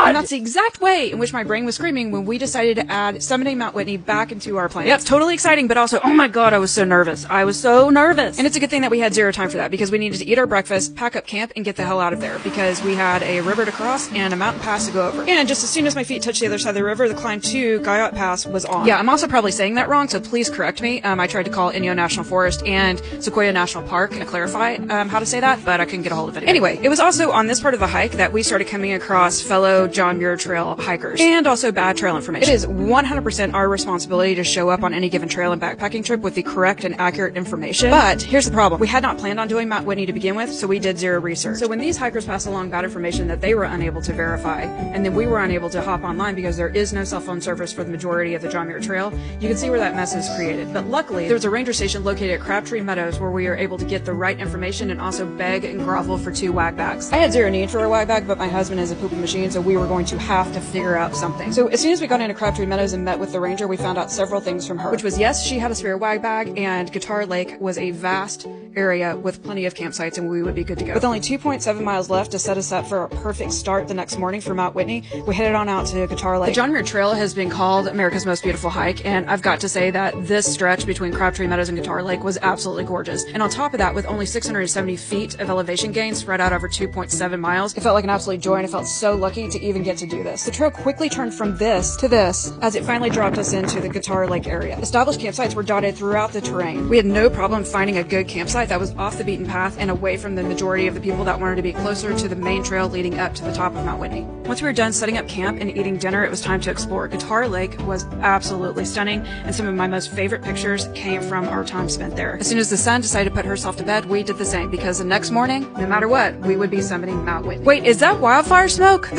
And that's the exact way in which my brain was screaming when we decided to add summiting Mount Whitney back into our plan. Yep, totally exciting, but also, oh my god, I was so nervous. I was so nervous. And it's a good thing that we had zero time for that, because we needed to eat our breakfast, pack up camp, and get the hell out of there, because we had a river to cross and a mountain pass to go over. And just as soon as my feet touched the other side of the river, the climb to Guyot Pass was on. Yeah, I'm also probably saying that wrong, so please correct me. I tried to call Inyo National Forest and Sequoia National Park to clarify how to say that, but I couldn't get a hold of it. Anyway, it was also on this part of the hike that we started coming across fellow John Muir Trail hikers, and also bad trail information. It is 100% our responsibility to show up on any given trail and backpacking trip with the correct and accurate information. But here's the problem. We had not planned on doing Mount Whitney to begin with, so we did zero research. So when these hikers pass along bad information that they were unable to verify, and then we were unable to hop online because there is no cell phone service for the majority of the John Muir Trail, you can see where that mess is created. But luckily, there was a ranger station located at Crabtree Meadows where we were able to get the right information and also beg and grovel for 2 wag bags. I had zero need for a wag bag, but my husband is a pooping machine, so we were going to have to figure out something. So as soon as we got into Crabtree Meadows and met with the ranger, we found out several things from her, which was, yes, she had a spare wag bag, and Guitar Lake was a vast area with plenty of campsites, and we would be good to go. With only 2.7 miles left to set us up for a perfect start the next morning for Mount Whitney, we headed on out to Guitar Lake. The John Muir Trail has been called America's most beautiful hike, and I've got to say that this stretch between Crabtree Meadows and Guitar Lake was absolutely gorgeous. And on top of that, with only 670 feet of elevation gain spread out over 2.7 miles, it felt like an absolute joy, and I felt so lucky to even get to do this. The trail quickly turned from this to this as it finally dropped us into the Guitar Lake area. Established campsites were dotted throughout the terrain. We had no problem finding a good campsite that was off the beaten path and away from the majority of the people that wanted to be closer to the main trail leading up to the top of Mount Whitney. Once we were done setting up camp and eating dinner, it was time to explore. Guitar Lake was absolutely stunning, and some of my most favorite pictures came from our time spent there. As soon as the sun decided to put herself to bed, we did the same, because the next morning, no matter what, we would be summiting Mount Whitney. Wait, is that wildfire smoke?